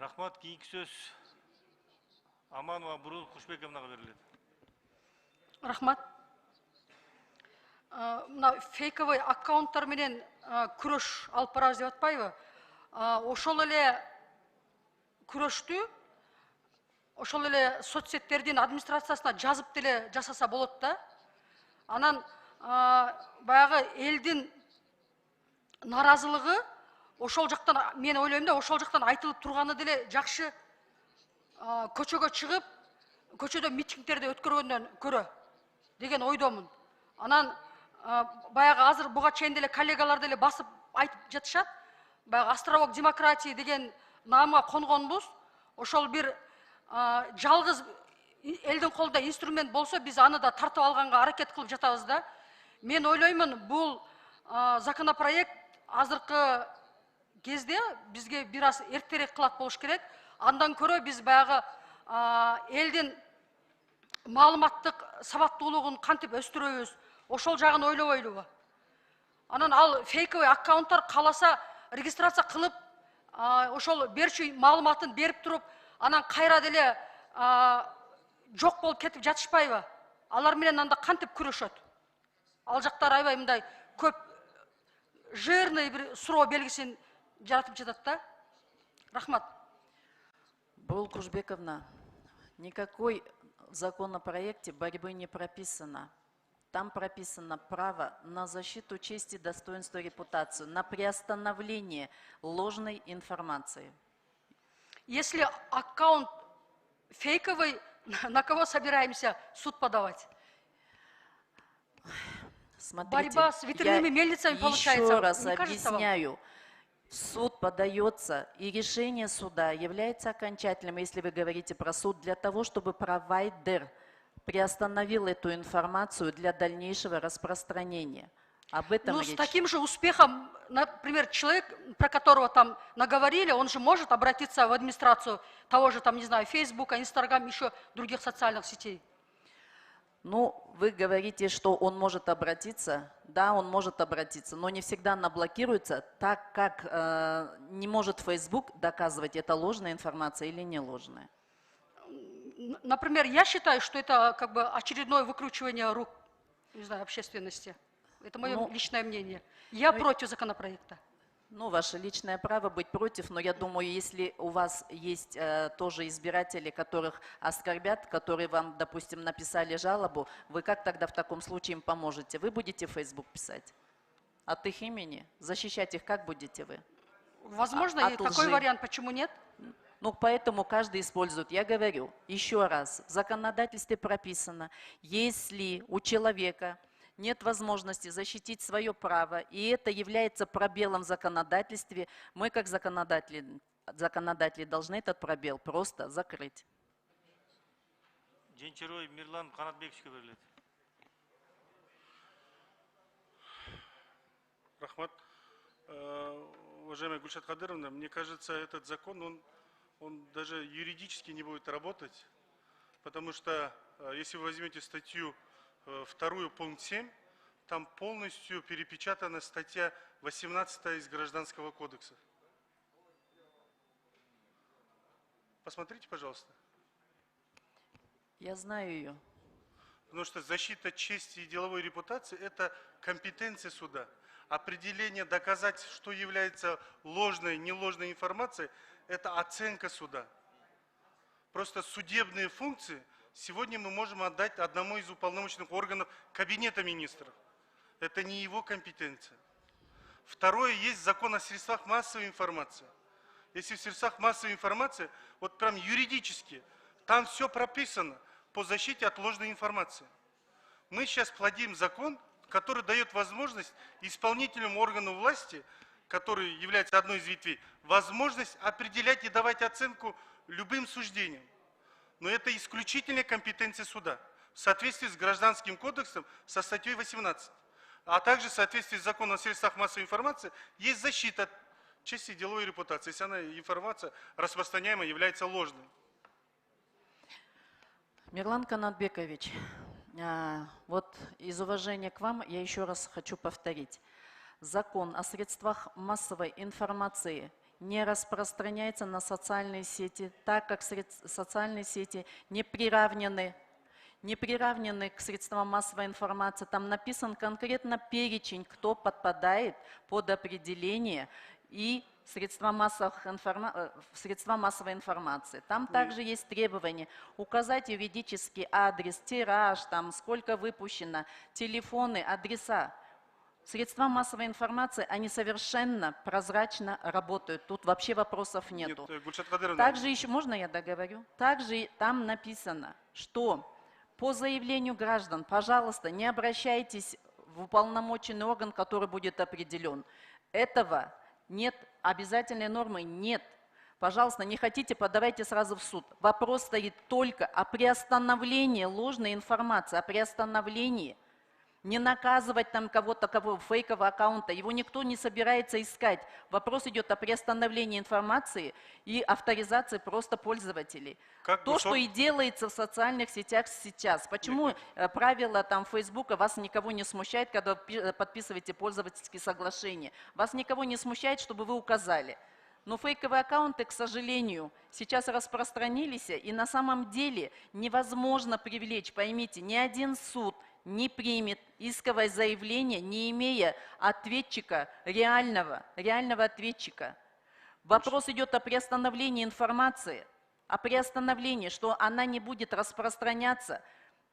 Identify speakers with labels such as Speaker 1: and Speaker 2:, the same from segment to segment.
Speaker 1: Рахмат, кейінгі сөз Аманова Бурыл Кушбековнаға беріледі.
Speaker 2: Рахмат. Мына фейковый аккаунттар менен күрөш алып барабыз деп атпайбы? Ошол эле күрөштү, ошол эле соцсеттердин администрациясына жазып деле жасаса болот да. Анан баягы элдин наразылыгы ошол жактан, мен ойлойм да, ошол жактан айтылып турганы деле жакшы. Көчөгө чыгып, көчөдө митингдерди өткөргөндөн көрө деген ойдомун. Анан баягы азыр буга чейин деле коллегалар деле басып айтып жатышат. Баягы островок демократии деген наамга конгонбуз. Ошол бир жалгыз элдин колунда инструмент болсо, биз аны да тартып алганга аракет кылып жатабыз да. Мен ойлоймун, бул законопроект азыркы кезде бизге бир аз эртерээк кылат болуш керек. Андан көрө биз баягы элдин маалыматтык сабаттуулугун кантип өстүрөбүз, ошол жагын ойлобойлубу? Анан ал фейковый аккаунттар каласа регистрация кылып, ошол берчү маалыматын берип туруп, анан кайра деле жок болуп кетип жатышпайбы? Алар менен анда кантип күрөшөт? Ал жактар аябай мындай көп жирный бир суроо белгисин жаратып жатат да. Рахмат.
Speaker 3: Бурыл Кушбековна, никакой в законопроекте борьбы не прописано. Там прописано право на защиту чести, достоинства, репутацию, на приостановление ложной информации.
Speaker 2: Если аккаунт фейковый, на кого собираемся суд подавать?
Speaker 3: Смотрите,
Speaker 2: борьба с ветряными мельницами получается.
Speaker 3: Еще раз объясняю. Суд подается, и решение суда является окончательным, если вы говорите про суд, для того, чтобы провайдер приостановил эту информацию для дальнейшего распространения. Об этом речь.
Speaker 2: С таким же успехом, например, человек, про которого там наговорили, он же может обратиться в администрацию того же, там, не знаю, Фейсбука, Инстаграм, еще других социальных сетей.
Speaker 3: Ну, вы говорите, что он может обратиться. Да, он может обратиться, но не всегда она блокируется, так как не может Facebook доказывать, это ложная информация или не ложная.
Speaker 2: Например, я считаю, что это как бы очередное выкручивание рук, не знаю, общественности. Это мое личное мнение. Я против законопроекта.
Speaker 3: Ну, ваше личное право быть против, но я думаю, если у вас есть тоже избиратели, которых оскорбят, которые вам, допустим, написали жалобу, вы как тогда в таком случае им поможете? Вы будете в Facebook писать? От их имени? Защищать их как будете вы?
Speaker 2: Возможно, и такой вариант, почему нет?
Speaker 3: Ну, поэтому каждый использует. Я говорю, еще раз, в законодательстве прописано, если у человека нет возможности защитить свое право, и это является пробелом в законодательстве, мы, как законодатели должны этот пробел просто закрыть.
Speaker 1: Женчерой Мирлан Канатбековичке берилет.
Speaker 4: Рахмат. Уважаемая Гульшат Кадыровна, мне кажется, этот закон, он даже юридически не будет работать, потому что, если вы возьмете статью 2, пункт 7, там полностью перепечатана статья 18 из Гражданского кодекса. Посмотрите, пожалуйста.
Speaker 3: Я знаю ее.
Speaker 4: Потому что защита чести и деловой репутации – это компетенция суда. Определение, доказать, что является ложной, неложной информацией – это оценка суда. Просто судебные функции сегодня мы можем отдать одному из уполномоченных органов Кабинета министров. Это не его компетенция. Второе, есть закон о средствах массовой информации. Если в средствах массовой информации, вот прям юридически, там все прописано по защите от ложной информации. Мы сейчас плодим закон, который дает возможность исполнительному органу власти, который является одной из ветвей, возможность определять и давать оценку любым суждениям. Но это исключительная компетенция суда в соответствии с Гражданским кодексом со статьей 18. А также в соответствии с законом о средствах массовой информации есть защита чести и деловой репутации, если она информация распространяемая является ложной.
Speaker 3: Мирлан Канатбекович, вот из уважения к вам я еще раз хочу повторить. Закон о средствах массовой информации не распространяется на социальные сети, так как социальные сети не приравнены к средствам массовой информации. Там написан конкретно перечень, кто подпадает под определение и средства массовой информации. Там также есть требования указать юридический адрес, тираж, там сколько выпущено, телефоны, адреса. Средства массовой информации, они совершенно прозрачно работают. Тут вообще вопросов нету.
Speaker 4: Нет, Гульшат Кадыровна,
Speaker 3: Также еще, можно я договорю? Также там написано, что по заявлению граждан, пожалуйста, не обращайтесь в уполномоченный орган, который будет определен. Этого нет, обязательной нормы нет. Пожалуйста, не хотите, подавайте сразу в суд. Вопрос стоит только о приостановлении ложной информации, о приостановлении. Не наказывать там кого-то, фейкового аккаунта, его никто не собирается искать. Вопрос идет о приостановлении информации и авторизации просто пользователей. То, что и делается в социальных сетях сейчас. Почему правила там Фейсбука вас никого не смущает, когда вы подписываете пользовательские соглашения? Вас никого не смущает, чтобы вы указали. Но фейковые аккаунты, к сожалению, сейчас распространились, и на самом деле невозможно привлечь, поймите, ни один суд не примет исковое заявление, не имея ответчика, реального ответчика. Вопрос идет о приостановлении информации, о приостановлении, что она не будет распространяться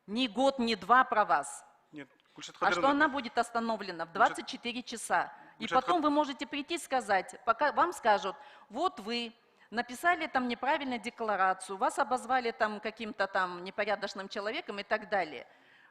Speaker 3: ни год, ни два про вас.
Speaker 4: Нет, Гульшат
Speaker 3: А что
Speaker 4: Кадыровна,
Speaker 3: она будет остановлена в 24 часа. И потом вы можете прийти и сказать, пока вам скажут, вот вы написали там неправильную декларацию, вас обозвали там каким-то там непорядочным человеком и так далее.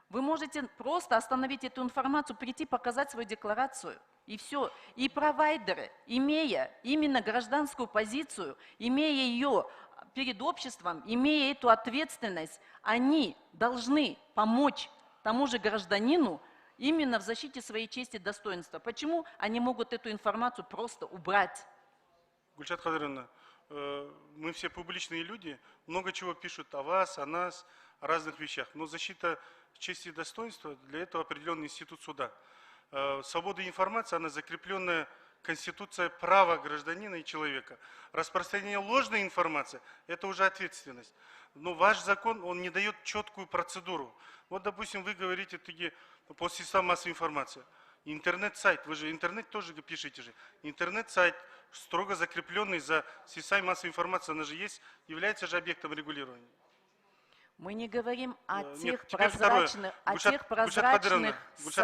Speaker 3: Вы можете просто остановить эту информацию, прийти, показать свою декларацию, и все. И провайдеры, имея именно гражданскую позицию, имея ее перед обществом, имея эту ответственность, они должны помочь тому же гражданину именно в защите своей чести и достоинства. Почему они могут эту информацию просто убрать?
Speaker 4: Гульшат Кадыровна, мы все публичные люди, много чего пишут о вас, о нас, о разных вещах. Но защита чести и достоинства, для этого определенный институт суда. Свобода информации, она закрепленная Конституция права гражданина и человека. Распространение ложной информации – это уже ответственность. Но ваш закон, он не дает четкую процедуру. Вот, допустим, вы говорите по средствам массовой информации. Интернет-сайт, вы же интернет тоже пишете же. Интернет-сайт, строго закрепленный за средствами массовой информации, она же есть, является же объектом регулирования.
Speaker 3: Мы не говорим о тех
Speaker 4: теперь
Speaker 3: прозрачных,
Speaker 4: Гульшат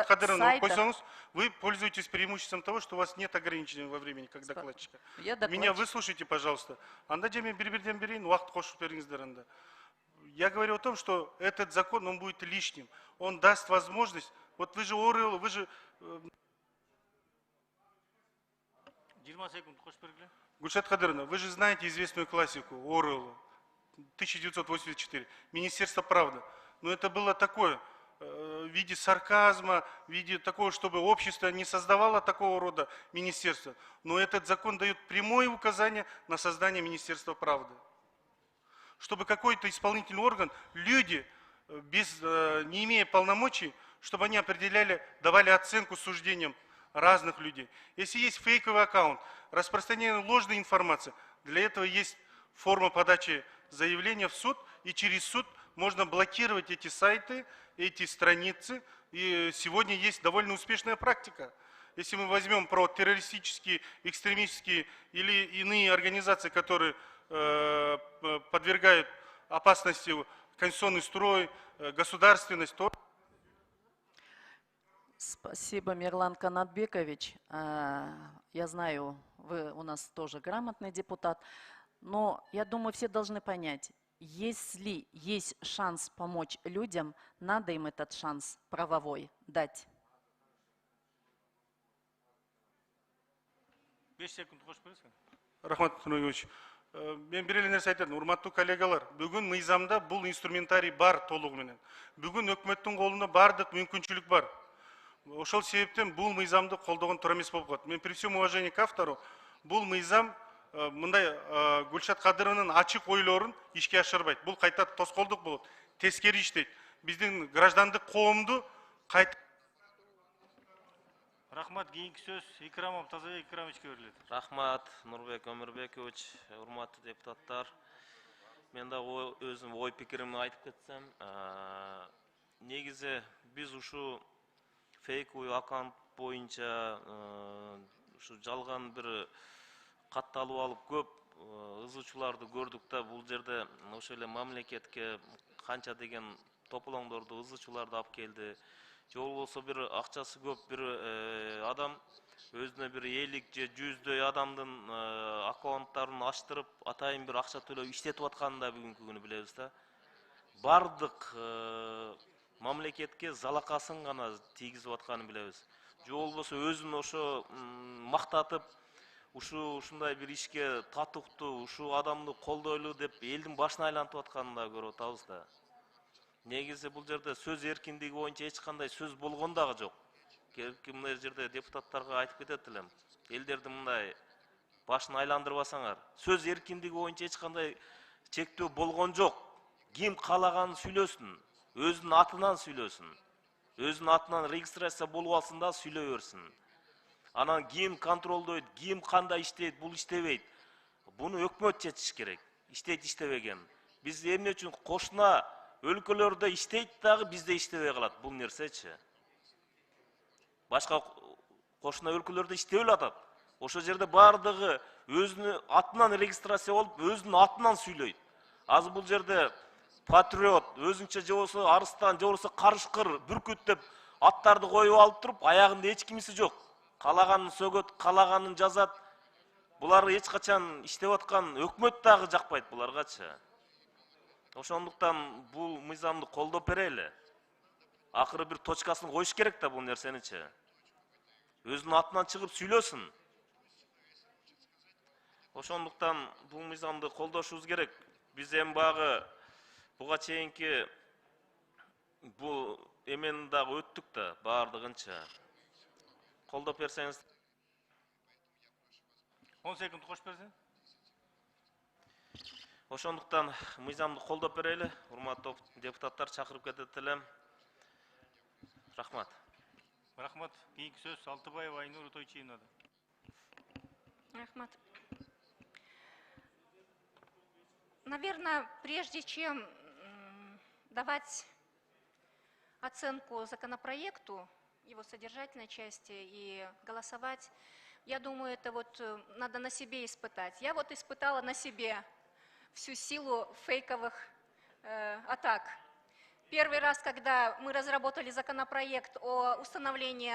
Speaker 4: Кадыровна,
Speaker 3: сайтах.
Speaker 4: вы пользуетесь преимуществом того, что у вас нет ограничений во времени, как докладчика.
Speaker 3: Я докладчик.
Speaker 4: Меня выслушайте, пожалуйста. Анда деме бир-бирден берейин, уақыт қосып беріңіздер анда. Я говорю о том, что этот закон, он будет лишним. Он даст возможность, вот вы же Орел, вы же...
Speaker 1: 20 секунд қосып бергіле.
Speaker 4: Гульшат Кадыровна, вы же знаете известную классику Орелла. 1984. Министерство правды. Но это было такое, в виде сарказма, в виде такого, чтобы общество не создавало такого рода министерства. Но этот закон дает прямое указание на создание Министерства правды. Чтобы какой-то исполнительный орган, люди, не имея полномочий, чтобы они давали оценку суждениям разных людей. Если есть фейковый аккаунт, распространение ложной информации, для этого есть форма подачи заявления в суд, и через суд можно блокировать эти сайты, эти страницы. И сегодня есть довольно успешная практика. Если мы возьмем про террористические, экстремистские или иные организации, которые подвергают опасности конституционный строй, государственность, то...
Speaker 3: Спасибо, Мирлан Канатбекович. Я знаю, вы у нас тоже грамотный депутат. Но я думаю, все должны понять, если есть шанс помочь людям, надо им этот шанс правовой дать.
Speaker 1: 5 секунд қосып бересің.
Speaker 4: Рахмат, Нұрғевич. Мен бір нәрсе айтайын, урматтуу коллегалар, бүгін мыйзамда бұл инструментарий бар толығыменен. Бүгін өкметтің қолында бардық мүмкіншілік бар. Ошол себептен бұл мыйзамды қолдаған тура емес болып қалды. Мен при всем уважении к автору, бұл мыйзам мындай Гульшат Кадырованың ачык ойлорун ишке ашырбайт. Бул кайта тоскоолдук болот. Тескери иштейт. Биздин граждандык коомду кайта
Speaker 1: Рахмат, кийинки сөз Икрамов Тазабек Икрамовичке берилет.
Speaker 5: Рахмат, Нурбек Өмүрбекович, урматтуу депутаттар. Мен да өзүм ой пикиримди айтып кетсем, негизи биз ушу фейковый аккаунт боюнча ушу жалган бир катталып алып көп ызычууларды көрдүк да, бул жерде ошол эле мамлекетке канча деген тополоңдорду, ызычууларды алып келди. Же болбосо бир акчасы көп бир адам өзүнө бир 50 же 100дөй адамдын аккаунттарын аштырып, атайын бир акча төлөп иштетип атканын да бүгүнкү күнү билебиз да. Бардык мамлекетке залакасын гана тийгизип атканын билебиз. Же болбосо өзүн ошо мактатып, ушундай бир ишке татыктуу, ушул адамды колдойлу деп элдин башына айлантып атканын да көрүп атабыз да. Негизи бул жерде сөз эркиндиги боюнча эч кандай сөз болгон дагы жок. Мына жерде депутаттарга айтып кетет элем. Элдерди мындай башын айландырбасаңар, сөз эркиндиги боюнча эч кандай чектөө болгон жок. Ким каалаганын сүйлөсүн, өзүнүн атынан сүйлөсүн. Өзүнүн атынан регистрация болуп алсын да сүйлөй берсин. Анан ким контролдойт, ким кандай иштейт, бул иштебейт. Буну өкмөт чечиш керек. Иштейт, иштебеген. Биз эмне үчүн кошуна өлкөлөрдө иштейт дагы бизде иштебей калат бул нерсечи. Башка кошуна өлкөлөрдө иштеп атат. Ошо жерде бардыгы өзүнүн атынан регистрация болуп, өзүнүн атынан сүйлөйт. Азыр бул жерде патриот, өзүнчө же болсо арыстан, же болсо карышкыр, бүркүт деп аттарды коюп алып туруп, аягында эч кимиси жок. Калаганын сөгөт, калаганын жазат. Булар эч качан иштеп аткан өкмөт дагы жакпайт буларгачы. Ошондуктан бул мыйзамды колдоп берели. Акыры бир точкасын коюш керек да бул нерсеничи. Өзүнүн атынан чыгып сүйлөсүн. Ошондуктан бул мыйзамды колдошубуз керек. Биз эми багы буга чейинки бул эмени дагы өттүк да баардыгынча. Колдоп берсеңиз.
Speaker 1: 10 секунд кош берсең.
Speaker 5: Ошондуктан мыйзамды колдоп берели. Урматтуу депутаттар, чакырып кетет элем. Рахмат.
Speaker 1: Рахмат, кийинки сөз Алтыбаева Айнур Тойчиевнада.
Speaker 6: Рахмат. Наверное, прежде чем давать оценку законопроекту, его содержательной части и голосовать, я думаю, это вот надо на себе испытать. Я вот испытала на себе всю силу фейковых атак. Первый раз, когда мы разработали законопроект о установлении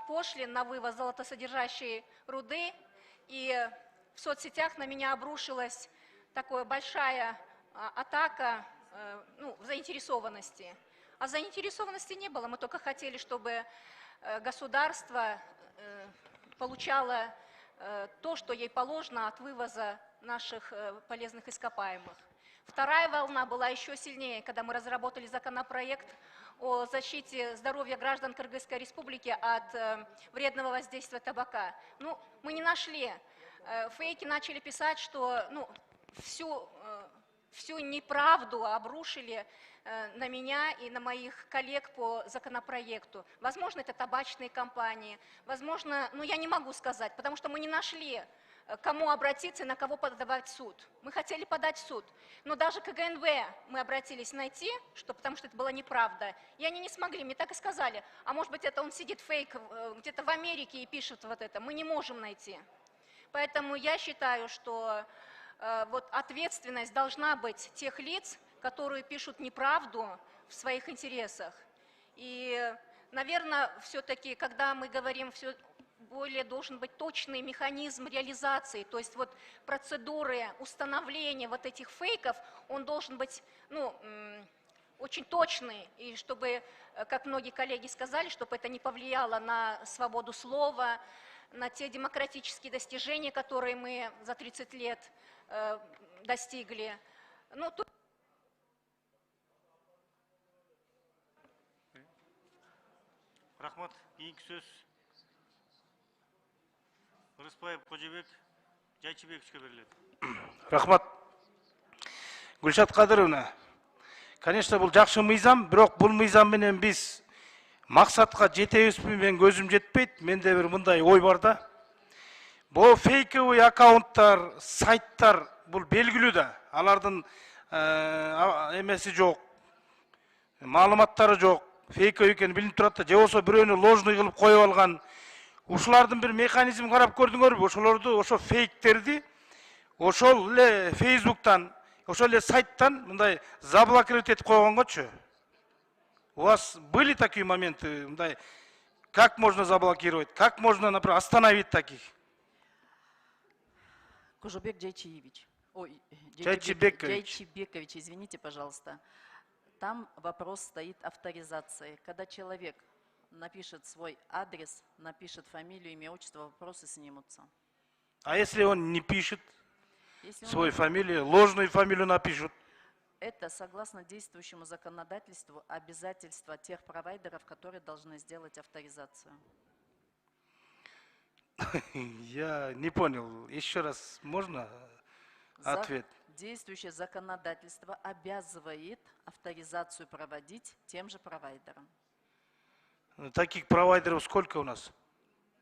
Speaker 6: пошлин на вывоз золотосодержащей руды, и в соцсетях на меня обрушилась такая большая атака заинтересованности. А заинтересованности не было, мы только хотели, чтобы государство получало то, что ей положено от вывоза наших полезных ископаемых. Вторая волна была еще сильнее, когда мы разработали законопроект о защите здоровья граждан Кыргызской Республики от вредного воздействия табака. Мы не нашли. Фейки начали писать, что всю неправду обрушили на меня и на моих коллег по законопроекту. Возможно, это табачные компании, возможно, я не могу сказать, потому что мы не нашли, кому обратиться и на кого подавать в суд. Мы хотели подать в суд, но даже к КГНВ мы обратились найти, потому что это была неправда, и они не смогли, мне так и сказали, а может быть, это он сидит фейк где-то в Америке и пишет вот это, мы не можем найти. Поэтому я считаю, что ответственность должна быть тех лиц, которые пишут неправду в своих интересах. И, наверное, все-таки, когда мы говорим, более должен быть точный механизм реализации, то есть процедуры установления этих фейков, он должен быть, очень точный, и чтобы, как многие коллеги сказали, чтобы это не повлияло на свободу слова, на те демократические достижения, которые мы за 30 лет достигли.
Speaker 1: Рахмат, кийинки сөз Рыспаев Кожебек Жайчыбековичке берилет.
Speaker 7: Рахмат. Гүлшат Кадыровна, конечно, бул жакшы мыйзам, бирок бул мыйзам менен биз
Speaker 1: Максатка жетебизби, мен көзүм жетпейт. Менде бир мындай ой бар да. Бул фейковый аккаунттар, сайттар бул белгилүү да. Алардын эмеси жок, маалыматтары жок, фейковый экени билинип турат да. Же болбосо бирөөнү ложный кылып коюп алган. Ушулардын бир механизм карап көрдүңөрбү? Ошолорду, ошо фейктерди ошол эле Facebooktан, ошол эле сайттан мындай заблокировать этип койгонгочу. У вас были такие моменты, мындай, как можно заблокировать, как можно, например, остановить таких?
Speaker 3: Кожубек Джайчиевич. Ой,
Speaker 1: Джайчибекович.
Speaker 3: Джайчибекович, извините, пожалуйста. Там вопрос стоит авторизации. Когда человек напишет свой адрес, напишет фамилию, имя, отчество, вопросы снимутся.
Speaker 1: А если он не пишет
Speaker 3: Если он
Speaker 1: свою фамилию, ложную фамилию напишут?
Speaker 3: Это, согласно действующему законодательству, обязательство тех провайдеров, которые должны сделать авторизацию.
Speaker 1: Я не понял. Еще раз можно ответ?
Speaker 3: Действующее законодательство обязывает авторизацию проводить тем же провайдерам.
Speaker 1: Таких провайдеров сколько у нас?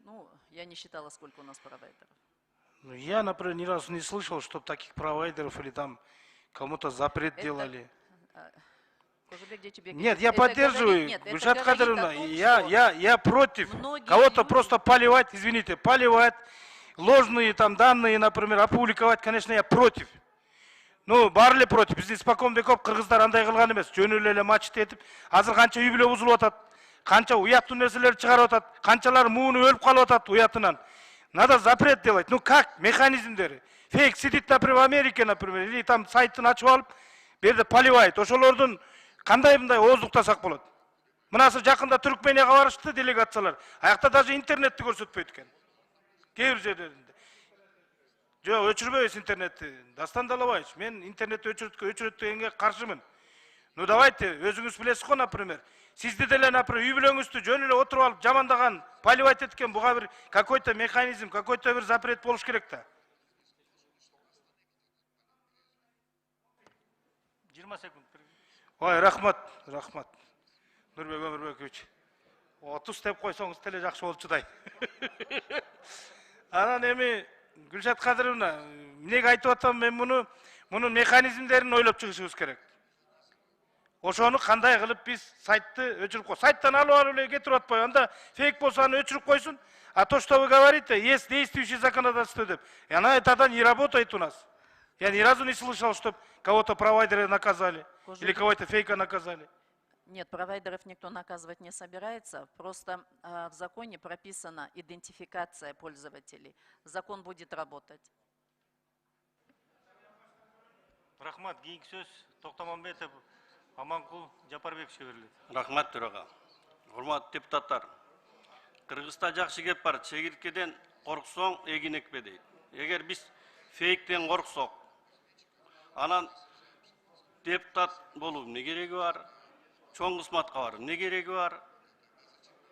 Speaker 3: Ну, я не считала, сколько у нас провайдеров.
Speaker 1: Ну, я, например, ни разу не слышал, чтобы таких провайдеров или там кому-то запрет делали.
Speaker 3: Кожубек Джайчибекович,
Speaker 1: Нет, я
Speaker 3: это
Speaker 1: поддерживаю,
Speaker 3: нет, это
Speaker 1: Гульшат
Speaker 3: говорит о
Speaker 1: Кадыровна,
Speaker 3: том,
Speaker 1: я против
Speaker 3: многие
Speaker 1: кого-то
Speaker 3: люди-
Speaker 1: просто поливать, извините, поливать, ложные там данные, например, опубликовать, конечно, я против. Ну, бар эле против. Биздин испокон веков кыргыздар андай кылган эмес. Жөнүлө эле мачт этип, азыр канча үй бүлө бузулуп атат, канча уяттуу нерселерди чыгарып атат, канчалар мууну өлүп калып атат уятынан. Надо запрет делать. Ну как? Механизмдери. Фейк сидит, например, в Америке, например, или там сайттын ачып алып, берде поливает. Ошолордун кандай мындай ооздуктасак болот? Мынасы жакында Түркменияга барышты делегациялар. Аякта даже интернетти көрсөтпөйт экен. Кээ бир жерлеринде. Жок, өчүрбөйбүз интернетти. Дастан Далабаевич, мен интернетти өчүрөткөнгө каршымын. Ну давайте, өзүңүз билесиз го, например, сизди деле, например, үй бүлөңүздү жөн эле отуруп алып жамандаган, поливать эткен, буга бир какой-то механизм, какой-то бир запрет болуш керек да. 20 секунд. Ой, рахмат. Нурбек Өмүрбекович. 30 деп койсоңуз деле жакшы болчудай. Анан эми Гүлшат Кадыровна, эмнеге айтып атам мен мунун механизмдерин ойлоп чыгышыбыз керек. Ошону кандай кылып биз сайтты өчүрүп кой. Сайттан алып эле кетирип атпайбы. Анда фейк болсо аны өчүрүп койсун. А то, что вы говорите, есть действующее законодательство деп. И она тогда не работает у нас. Я ни разу не слышал, чтобы кого-то провайдеры наказали. Или кого-то фейка наказали.
Speaker 3: Нет, провайдеров никто наказывать не собирается. Просто в законе прописана идентификация пользователей. Закон будет работать.
Speaker 1: Рахмат, кийинки сөз Токтомамбетов Аманкул Жапарбековичке берилет.
Speaker 7: Рахмат төраға. Урматтуу депутаттар. Кыргызста жакшы кеп бар. Чегирткеден корксоң эгин экпе дейт. Эгер биз фейктен корксок, анан депутат болуу эмне кереги бар? Чоң кызматка бар. Эмне кереги бар?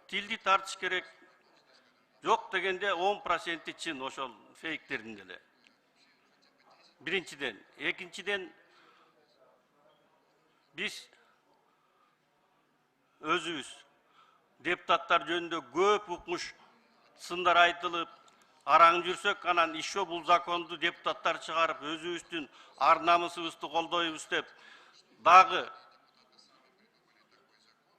Speaker 7: Тилди тартыш керек. Жок дегенде 10% чын ошол фейктердин деле. Биринчиден, экинчиден биз өзүбүз депутаттар жөнүндө көп укмуш сындар айтылып, араң жүрсөк, анан еще бул законду депутаттар чыгарып, өзүбүздүн ар намысыбызды колдойбуз деп, дагы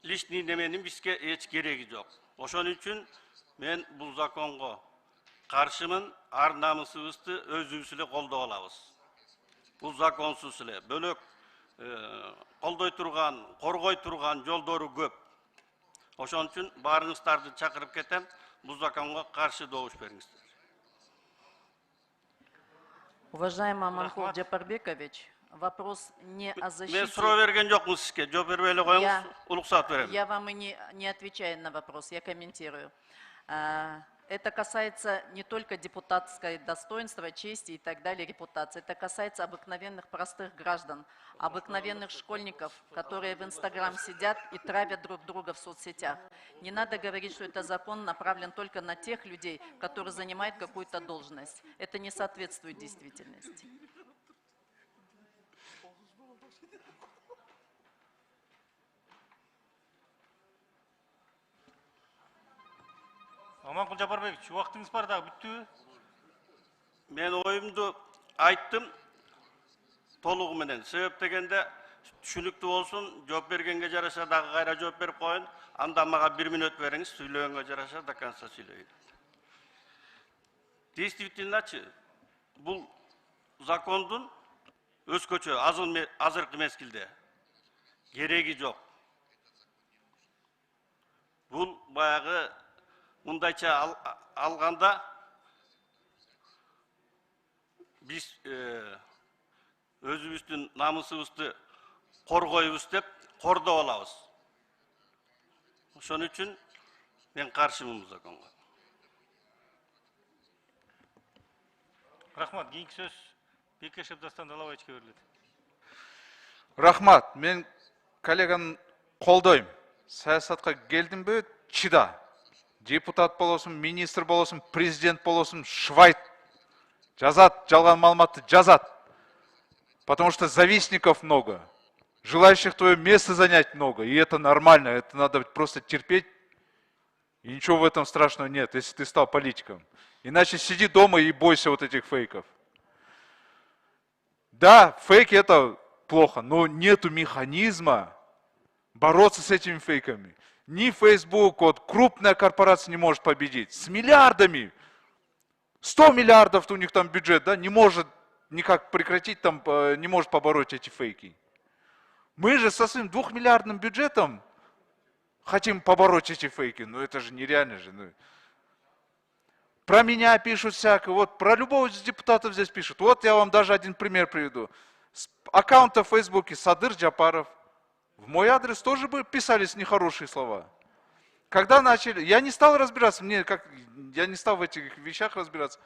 Speaker 7: лишний неменин бизге эч кереги жок. Ошон үчүн мен бул законго каршымын, ар намысыбызды өзүбүз эле колдоп алабыз. Бул законсуз эле бөлөк колдой турган, коргой турган жолдору көп. Ошон үчүн баарыңыздарды чакырып кетем, бул законго каршы добуш бериңиздер.
Speaker 3: Уважаемый Аманкул Джапарбекович, вопрос не о защите.
Speaker 7: Мен суроо берген жокмун сизге, жооп бербей эле коюңуз, улуксаат берем.
Speaker 3: Я вам и не отвечаю на вопрос, я комментирую. Это касается не только депутатской достоинства, чести и так далее, репутации. Это касается обыкновенных простых граждан, обыкновенных школьников, которые в Инстаграм сидят и травят друг друга в соцсетях. Не надо говорить, что это закон направлен только на тех людей, которые занимают какую-то должность. Это не соответствует действительности.
Speaker 1: Аманкул Жапарбекович, убактыңыз бар дагы бүттүбү?
Speaker 7: Мен ойымды айттым толугу менен. Себеп дегенде түшүнүктүү болсун, жооп бергенге жараша дагы кайра жооп берип коеюн. Анда мага 1 минут бериңиз, сүйлөгөнгө жараша до конца сүйлөйүн. Действительно-чы, бул закондун өзгөчө азыркы мезгилде кереги жок. Бул баягы мындайча алганда биз өзүбүздүн намысыбызды коргойбуз деп кордоп алабыз. Ошон үчүн мен каршымын бул законго.
Speaker 1: Рахмат, кийинки сөз Бекешев Дастан Далабаевичке берилет.
Speaker 8: Рахмат, мен коллеганы колдойм. Саясатка келдимби, чыда. Депутат болосун, министр болосун, президент болосун, швайт. Жазат, жалган маалыматты жазат. Потому что завистников много. Желающих твое место занять много. И это нормально, это надо просто терпеть. И ничего в этом страшного нет, если ты стал политиком. Иначе сиди дома и бойся вот этих фейков. Да, фейки это плохо, но нету механизма бороться с этими фейками. Ни Facebook, вот крупная корпорация не может победить. С миллиардами. 100 миллиардов у них там бюджет, да, не может никак прекратить, там, не может побороть эти фейки. Мы же со своим 2-миллиардным бюджетом хотим побороть эти фейки. Ну это же нереально же. Ну. Про меня пишут всякое, вот про любого из депутатов здесь пишут. Вот я вам даже один пример приведу. С аккаунта в Фейсбуке Садыр Джапаров. В мой адрес тоже бы писались нехорошие слова. Когда начали, я не стал разбираться, я не стал в этих вещах разбираться.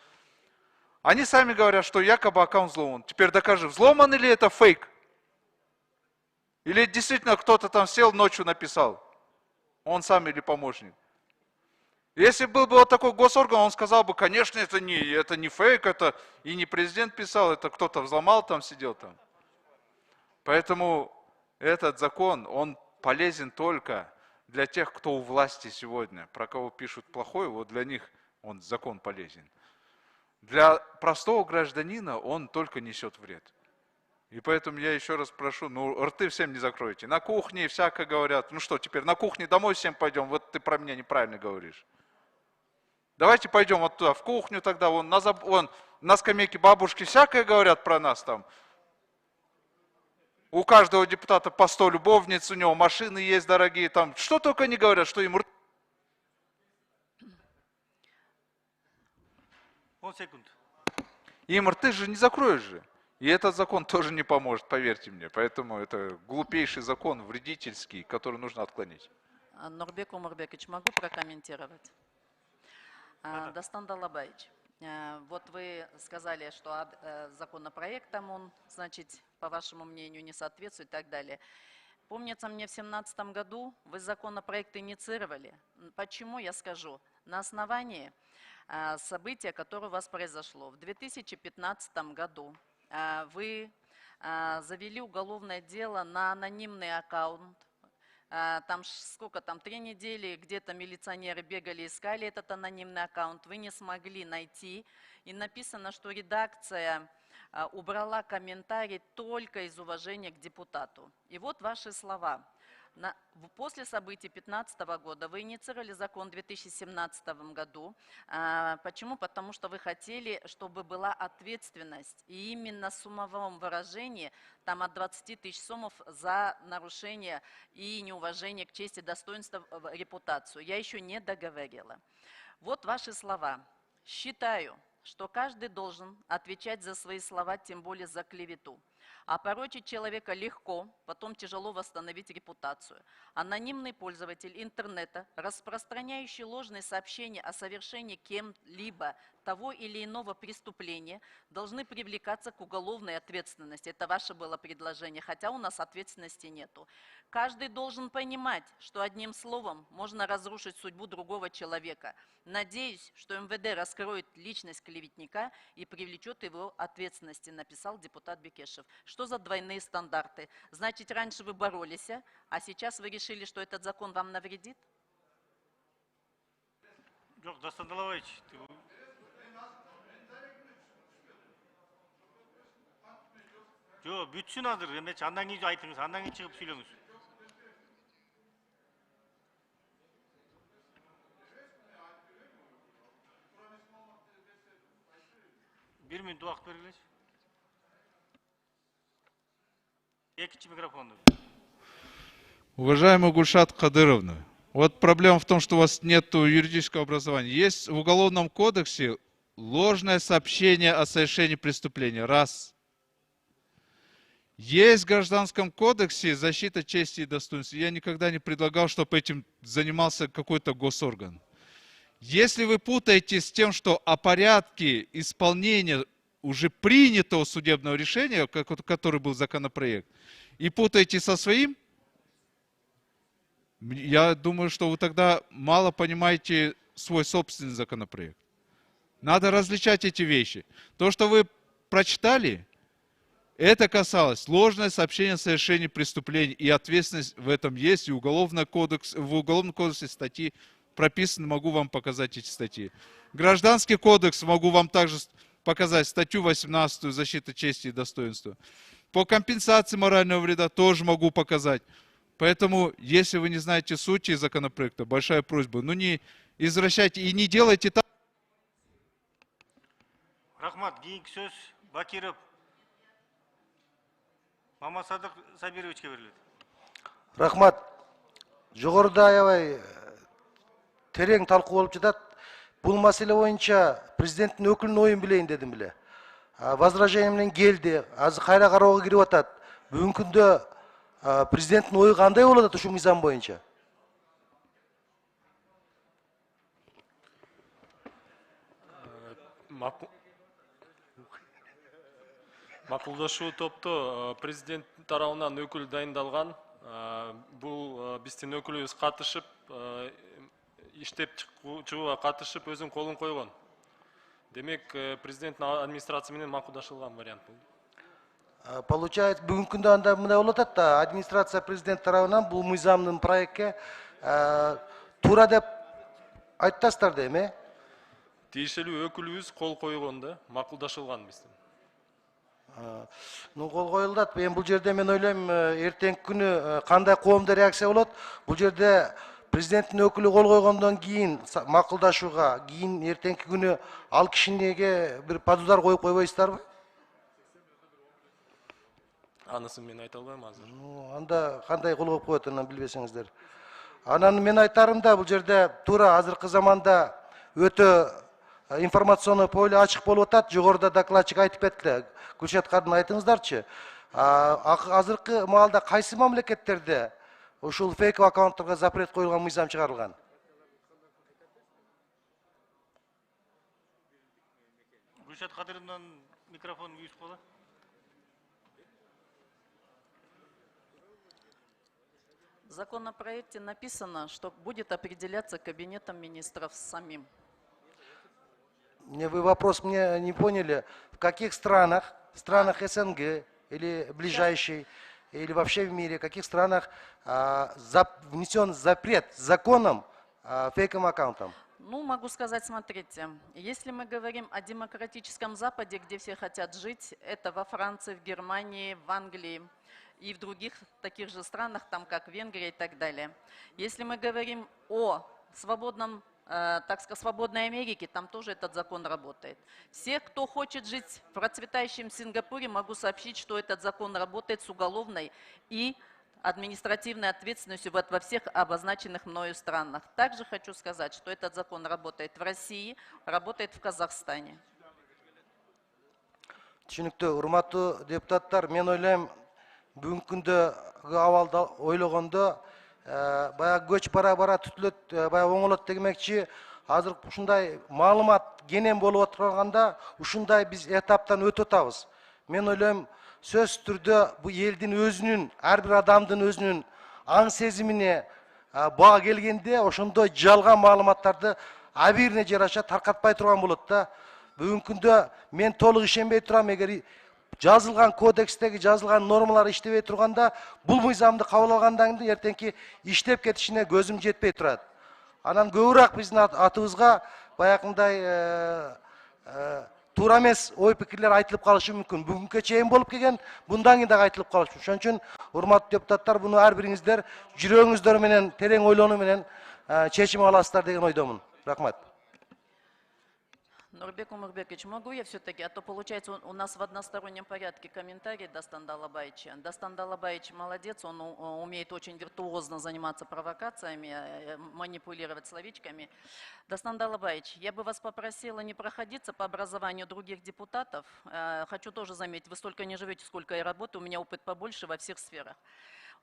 Speaker 8: Они сами говорят, что якобы аккаунт взломан. Теперь докажи, взломан или это фейк? Или действительно кто-то там сел ночью написал? Он сам или помощник? Если был бы вот такой госорган, он сказал бы, конечно, это не фейк, это и не президент писал, это кто-то взломал, там сидел там. Поэтому этот закон, он полезен только для тех, кто у власти сегодня. Про кого пишут плохое, вот для них он закон полезен. Для простого гражданина он только несет вред. И поэтому я еще раз прошу, ну рты всем не закройте. На кухне всякое говорят, ну что, теперь на кухне домой всем пойдем, вот ты про меня неправильно говоришь. Давайте пойдем вот туда, в кухню тогда, вон на скамейке бабушки всякое говорят про нас там. У каждого депутата по 100 любовниц, у него машины есть дорогие, там что только не говорят, что им...
Speaker 1: 10 секунд.
Speaker 8: Им рты же не закроешь же. И этот закон тоже не поможет, поверьте мне. Поэтому это глупейший закон, вредительский, который нужно отклонить.
Speaker 3: Нурбек Умарбекович, могу прокомментировать? Дастан Далабаевич, вот вы сказали, что законопроектом он, значит, по вашему мнению, не соответствует и так далее. Помнится мне, в 2017 году вы законопроект инициировали. Почему, я скажу. На основании события, которое у вас произошло. В 2015 году вы завели уголовное дело на анонимный аккаунт. Там сколько там, 3 недели, где-то милиционеры бегали, искали этот анонимный аккаунт, вы не смогли найти. И написано, что редакция убрала комментарий только из уважения к депутату. И вот ваши слова. После событий 2015 года вы инициировали закон в 2017 году. Почему? Потому что вы хотели, чтобы была ответственность. И именно в суммовом выражении, там от 20 тысяч сомов за нарушение и неуважение к чести, достоинству, репутацию. Я еще не договорила. Вот ваши слова. Считаю, что каждый должен отвечать за свои слова, тем более за клевету. Опорочить человека легко, потом тяжело восстановить репутацию. Анонимный пользователь интернета, распространяющий ложные сообщения о совершении кем-либо того или иного преступления, должны привлекаться к уголовной ответственности. Это ваше было предложение, хотя у нас ответственности нету. Каждый должен понимать, что одним словом можно разрушить судьбу другого человека. Надеюсь, что МВД раскроет личность клеветника и привлечет его к ответственности, написал депутат Бекешев. Что за двойные стандарты? Значит, раньше вы боролись, а сейчас вы решили, что этот закон вам навредит?
Speaker 9: Жоқ, Дастандалабаевич. Жоқ, бүтсін азыр, емечі, андан кейін айтыңыз, андан кейін шығып сөйлеңіз. Bir minut vaqt berilesi. Екінші микрофонды.
Speaker 8: Уважаемая Гульшат Кадыровна, вот проблема в том, что у вас нет юридического образования. Есть в Уголовном кодексе ложное сообщение о совершении преступления. Раз. Есть в Гражданском кодексе защита чести и достоинства. Я никогда не предлагал, чтобы этим занимался какой-то госорган. Если вы путаете с тем, что о порядке исполнения уже принятого судебного решения, который был законопроект, и путаете со своим, я думаю, что вы тогда мало понимаете свой собственный законопроект. Надо различать эти вещи. То, что вы прочитали, это касалось ложное сообщение о совершении преступлений, и ответственность в этом есть, и в Уголовном кодексе статьи прописаны, могу вам показать эти статьи. Гражданский кодекс могу вам также показать статью 18 «Защита чести и достоинства». По компенсации морального вреда тоже могу показать. Поэтому, если вы не знаете сути законопроекта, большая просьба, ну не извращайте и не делайте так.
Speaker 9: Рахмат, кейінгі сөз Бакиров Мамасадық Сабировичке беріледі.
Speaker 10: Рахмат. Жоғарыда аябай терең талқы болып жатат. Бұл мәселе бойынша президенттің өкілінің ойын білейін дедім біле. Возражениемнен келді. Азыр қайра қарауға кирип атат. Бүгінгі күндө президенттің ойы қандай болады ушу мыйзам бойынша?
Speaker 11: Макулдашуу топто президент тарабынан өкүл дайындалган. Бул биздин өкүлүбүз катышып, иштеп чыгууга катышып өзүнүн колун койгон. Демек, президенттин администрация менен макулдашылган вариант бул.
Speaker 10: Получается, бүгүнкү күндө анда мындай болуп атат да, администрация президент тарабынан бул мыйзамдын проектке туура деп айтасыздар дейм, э?
Speaker 11: Тиешелүү өкүлүбүз кол койгон да, макулдашылган биздин.
Speaker 10: Ну, кол коюлат. Мен бул жерде мен ойлойм, эртеңки күнү кандай коомдо реакция болот? Бул жерде президенттин өкүлү кол койгондон кийин макулдашууга, кийин эртеңки күнү ал кишиге бир подудар коюп койбойсуздарбы?
Speaker 11: Анысын мен айта албайм азыр.
Speaker 10: Анда кандай кол коюп коет, анан билбесеңиздер. Анан мен айтарым да, бул жерде туура азыркы заманда өтө информационный поле ачык болуп атат. Жогоруда докладчик айтып кетти. Гүлшат Кадыровна, айтыңыздарчы. Азыркы маалда кайсы мамлекеттерде ушул фейк аккаунттарга запрет коюлган мыйзам чыгарылган?
Speaker 9: Гүлшат Кадыровнадан микрофон күйүп кала.
Speaker 3: В законопроекте написано, что будет определяться кабинетом министров самим.
Speaker 10: Вы вопрос мне не поняли. В каких странах СНГ или ближайшей, или вообще в мире, в каких странах внесен запрет законом фейковым аккаунтам?
Speaker 3: Ну, могу сказать, смотрите, если мы говорим о демократическом Западе, где все хотят жить, это во Франции, в Германии, в Англии и в других таких же странах, там как Венгрия и так далее. Если мы говорим о свободном, так сказать, свободной Америке, там тоже этот закон работает. Все, кто хочет жить в процветающем Сингапуре, могу сообщить, что этот закон работает с уголовной и административной ответственностью во всех обозначенных мною странах. Также хочу сказать, что этот закон работает в России, работает в Казахстане.
Speaker 10: Түшүнүктүү, урматтуу депутаттар, мен ойлойм, бүгүнкү күндөгү абалды ойлогондо баягы көч бара түтүлөт, баягы оңолот дегенмекчи, азыр ушундай маалымат кенен болуп отурганда, ушундай биз этаптан өтүп атабыз. Мен ойлойм, сөз түрдө бу элдин өзүнүн, ар бир адамдын өзүнүн аң сезимине баа келгенде, ошондой жалган маалыматтарды абийирине жараша таркатпай турган болот да. Бүгүнкү күндө мен толук ишенбей турам, эгер жазылган кодекстеги жазылган нормалар иштебей турганда, бул мыйзамды кабыл алгандан кийин эртеңки иштеп кетишине көзүм жетпей турат. анан көбүрөөк биздин атыбызга баягындай туура эмес ой пикирлер айтылып калышы мүмкүн. Бүгүнкү чейин болуп келген, мындан кийин дагы айтылып калышы мүмкүн. Ошон үчүн урматтуу депутаттар, буну ар бириңиздер жүрөгүңүздөр менен, терең ойлонуу менен чечим аласыздар деген ойдомун. Рахмат.
Speaker 3: Нурбек Умурбекович, могу я все-таки, а то получается у нас в одностороннем порядке комментарий Дастанда Алабаевича. Дастанда Алабаевич молодец, он умеет очень виртуозно заниматься провокациями, манипулировать словечками. Дастанда Алабаевич, я бы вас попросила не проходиться по образованию других депутатов. Хочу тоже заметить, вы столько не живете, сколько я работаю, у меня опыт побольше во всех сферах.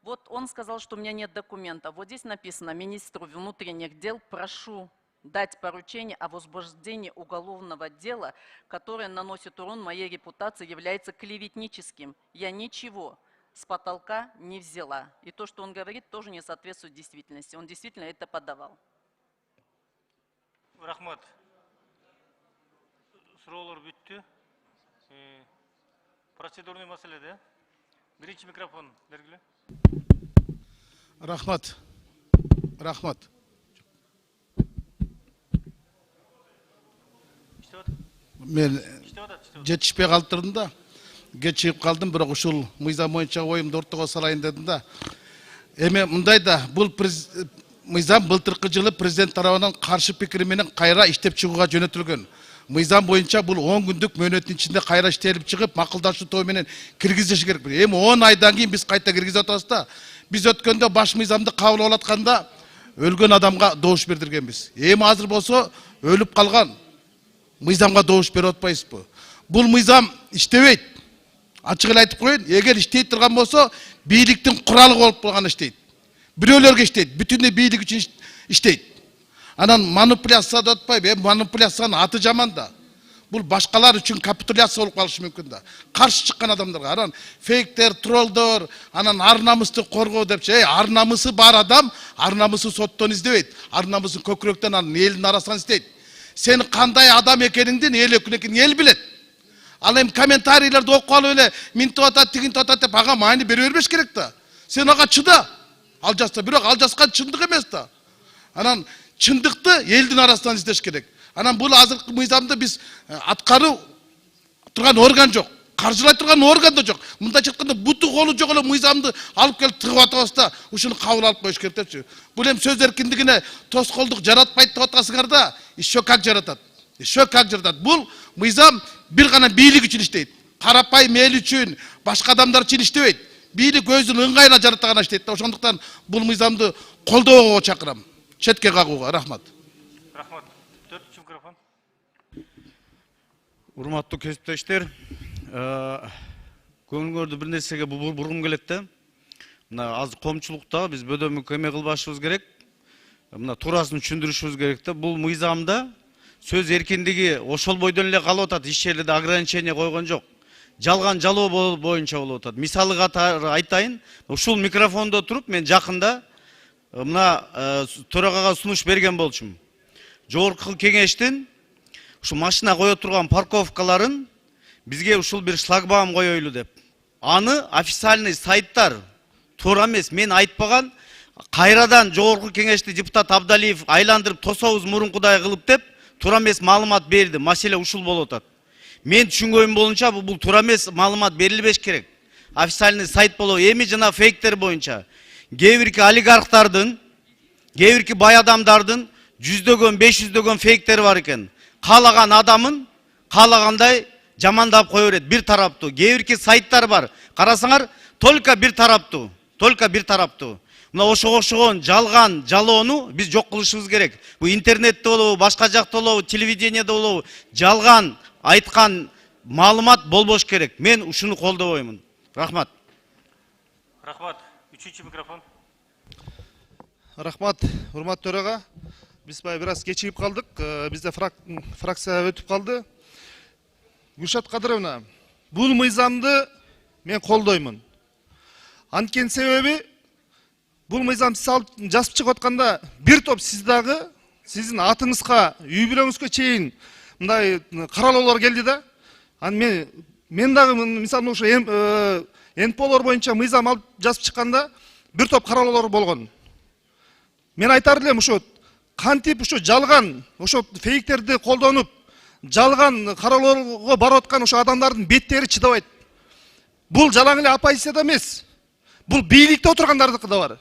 Speaker 3: Вот он сказал, что у меня нет документов. Вот здесь написано: министру внутренних дел прошу дать поручение о возбуждении уголовного дела, которое наносит урон моей репутации, является клеветническим. Я ничего с потолка не взяла. И то, что он говорит, тоже не соответствует действительности. Он действительно это подавал.
Speaker 9: Рахмат. Суроолор бүттү. Процедурный маселеде. Биринчи микрофон бергиле.
Speaker 12: Рахмат. Рахмат. Мен жетишпей калып турдум да. Кеч чыгып калдым, бирок ушул мыйзам боюнча оюмду ортого салайын дедим да. Эми мындай да, бул мыйзам былтыркы жылы президент тарабынан каршы пикири менен кайра иштеп чыгууга жөнөтүлгөн. Мыйзам боюнча бул 10 күндүк мөөнөттүн ичинде кайра иштелип чыгып, макулдашуу тобу менен киргизиш керек. Эми 10 айдан кийин биз кайта киргизип атабыз да. Биз өткөндө баш мыйзамды кабыл алып атканда өлгөн адамга добуш бердиргенбиз. Эми азыр болсо өлүп калган мыйзамга добуш берип атпайбызбы? Бул мыйзам иштебейт. Ачык эле айтып коеюн, эгер иштей турган болсо, бийликтин куралы болуп калган иштейт. Бирөөлөргө иштейт, бүтүндөй бийлик үчүн иштейт. Анан манипуляция деп атпайбы? Манипуляциянын аты жаман да. Бул башкалар үчүн капитуляция болуп калышы мүмкүн да. Каршы чыккан адамдарга, анан фейктер, троллдор, анан ар намысты коргоо депчи. Ар намысы бар адам, ар намысы соттон издебейт. Ар намысын көкүрөктөн, анан элдин арасынан издейт. Сен кандай адам экениңдин эл өкүнекин эл билет. Ал эми комментарийлерди окуп алып эле минтип атат, тигинтип атат деп ага маани бере бербеш керек да. Сен ага чыда. Ал жаста, бирок ал жаскан чындык эмес да. Анан чындыкты элдин арасынан издеш керек. Анан бул азыркы мыйзамды биз аткаруу турган орган жок. Каржылай турган орган да жок. Мындайча айтканда буту колу жок эле мыйзамды алып келип тыгып атабыз да, ушуну кабыл алып коюш керек депчи. Бул эми сөз эркиндигине тоскоолдук жаратпайт деп аткансыңар да, еще как жаратат. Еще как жаратат. Бул мыйзам бир гана бийлик үчүн иштейт. Карапайым эл үчүн, башка адамдар үчүн иштебейт. Бийлик өзүнүн ыңгайына жарата гана иштейт да. Ошондуктан бул мыйзамды колдоого чакырам. Четке кагууга. Рахмат.
Speaker 9: Рахмат. 4-чү микрофон.
Speaker 7: Урматтуу кесиптештер, көңүлүңөрдү бир нерсеге бургум келет да. Мына азыр коомчулукта биз бөдөмүк эме кылбашыбыз керек. Мына туурасын түшүндүрүшүбүз керек да. Бул мыйзамда сөз эркиндиги ошол бойдон эле калып атат. Эч жерде ограничение койгон жок. Жалган жалоо боюнча болуп атат. Мисалы катары айтайын, ушул микрофондо туруп мен жакында мына төрагага сунуш берген болчумун. Жогорку кеңештин ушу машина кое турган парковкаларын бизге ушул бир шлагбаум коелу деп. Аны официальный сайттар туура эмес, мен айтпаган, кайрадан жогорку кеңешти депутат Абдалиев айландырып тособуз мурункудай кылып деп туура эмес маалымат берди. Маселе ушул болуп атат. Мен түшүнгөнүм боюнча бул туура эмес маалымат берилбеш керек. Официальный сайт болобу. Эми жана фейктер боюнча кээ бирки олигархтардын, кээ бирки бай адамдардын 100-дөгөн, 500-дөгөн фейктер бар экен. Каалаган адамын каалагандай жамандап кое берет, бир тараптуу. Кээ бирки сайттар бар. Карасаңар, только бир тараптуу. Только бир тараптуу. Мына ошого окшогон жалган жалоону биз жок кылышыбыз керек. Бул интернетте болобу, башка жакта болобу, телевидениеде болобу, жалган айткан маалымат болбош керек. Мен ушуну колдобоймун. Рахмат.
Speaker 9: Рахмат. 3-чү микрофон.
Speaker 13: Рахмат, урмат төрага. Биз бир аз кечигип калдык. Бизде фракция өтүп калды. Гүлшат Кадыровна, бул мыйзамды мен колдоймун. Анткени себеби бул мыйзам сиз алып жазып чыгып атканда бир топ сиз дагы сиздин атыңызга, үй бүлөңүзгө чейин мындай каралоолор келди да. Мен дагы мисалы ушу НПОлор боюнча мыйзам алып жазып чыкканда бир топ каралоолор болгон. Мен айтар элем ушу кантип ушу жалган, ошо фейктерди колдонуп, жалган кароолорго барып аткан ошо адамдардын беттери чыдабайт. Бул жалаң эле оппозицияда эмес. Бул бийликте отургандардыкы да бар.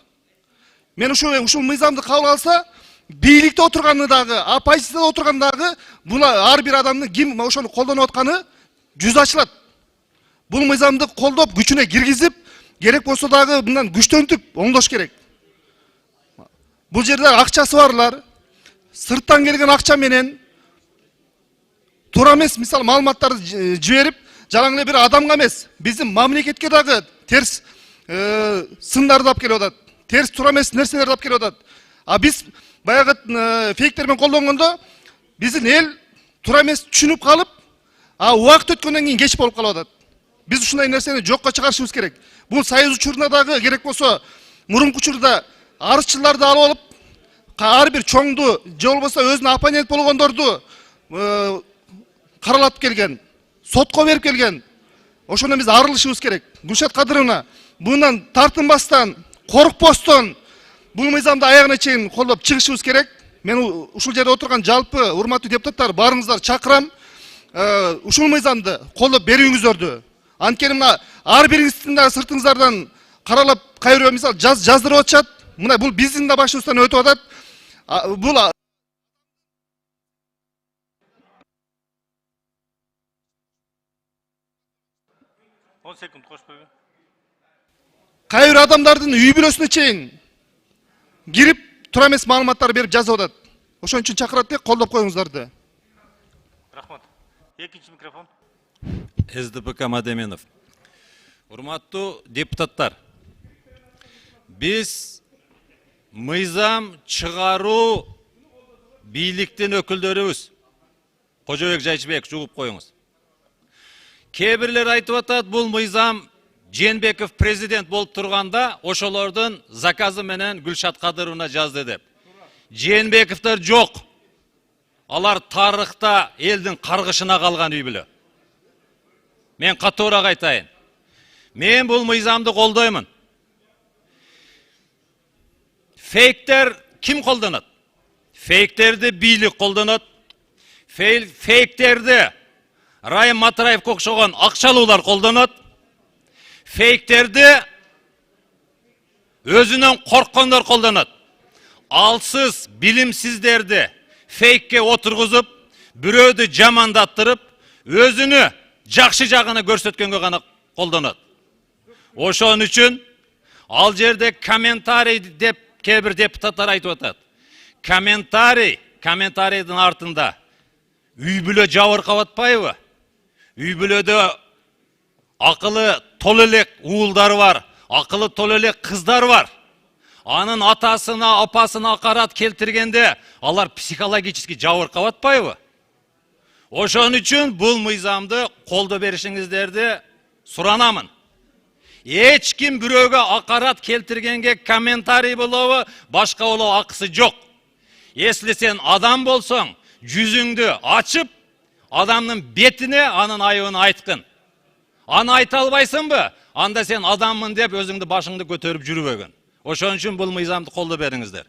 Speaker 13: Мен ушул мыйзамды кабыл алса, бийликте отурганы дагы, оппозицияда отурган дагы, буна ар бир адамдын ким ошону колдонуп атканы жүз ачылат. Бул мыйзамды колдоп, күчүнө киргизип, керек болсо дагы мындан күчтөнтүп оңдош керек. Бул жерде акчасы барлар, сырттан келген акча менен туура эмес мисалы маалыматтарды жиберип, жалаң эле бир адамга эмес, биздин мамлекетке дагы терс сындарды алып келип атат. Терс туура эмес нерселерди алып келип атат. А биз баягы фейктермен колдонгондо биздин эл туура эмес түшүнүп калып, убакыт өткөндөн кийин кеч болуп калып атат. Биз ушундай нерсени жокко чыгарышыбыз керек. Бул союз учурунда дагы керек болсо мурунку учурда арызчыларды алып алып, ар бир чоңду же болбосо өзүнө оппонент болгондорду каралатып келген, сотко берип келген. Ошондон биз арылышыбыз керек. Гүлшат Кадыровна, bundan тартынбастан, коркпостон бул мыйзамды аягына чейин колдоп чыгышыбыз керек. Мен ушул жерде отурган жалпы урматтуу депутаттар барыңыздар чакырам. Ушул мыйзамды колдоп берүүңүздөрдү. Анткени мына ар бириңиздин да сыртыңыздардан каралап кайрөө мисал жаздырып атышат. Мына бул биздин да башыбыздан өтүп атат. Бул
Speaker 9: 10 секунд кошпойбу.
Speaker 13: Кайры адамдардын үй бүлөсүнө чейин кирип туура эмес маалыматтар берип жазып атат. Ошон үчүн чакырат деп колдоп коюңуздарды.
Speaker 9: Рахмат. Экинчи микрофон.
Speaker 14: СДПК Мадеменов. Урматтуу депутаттар, биз мыйзам чыгаруу бийликтин өкүлдөрүбүз. Кожобек Жайчыбек жугуп коюңуз. Кээ бирлер айтып атат, бул мыйзам Жээнбеков президент болуп турганда ошолордун заказы менен Гүлшат Кадыровна жазды деп. Жээнбековдор жок. Алар тарыхта элдин каргышына калган үй бүлө. Мен катуураак айтайын. Мен бул мыйзамды колдоймун. Фейктер ким колдонот? Фейктерди бийлик колдонот. Фейктерди Райым Матараевке окшогон акчалуулар колдонот. Фейктерди өзүнөн корккондор колдонот. Алсыз, билимсиздерди фейкке отургузуп, бирөөдү жамандаттырып, өзүнү жакшы жагына көрсөткөнгө гана колдонот. Ошон үчүн ал жерде комментарий деп кээ бир депутаттар айтып атат. Комментарийдин артында үй бүлө жабыркап атпайбы? Үй бүлөдө акылы толо элек уулдар бар, акылы толо элек кыздар бар. Анын атасына, апасына акарат келтиргенде алар психологически жабыркап атпайбы? Ошон үчүн бул мыйзамды колдоо беришиңиздерди суранамын. Эч ким бирөөгө акарат келтиргенге комментарий болобу, башка болобу акысы жок. Если сен адам болсоң, жүзүңдү ачып, адамдын бетине анын айыбын айткын. Аны айта албайсыңбы? Анда сен адаммын деп өзүңдү башыңды көтөрүп жүрбөгөн. Ошон үчүн бул мыйзамды колдоо бериңиздер.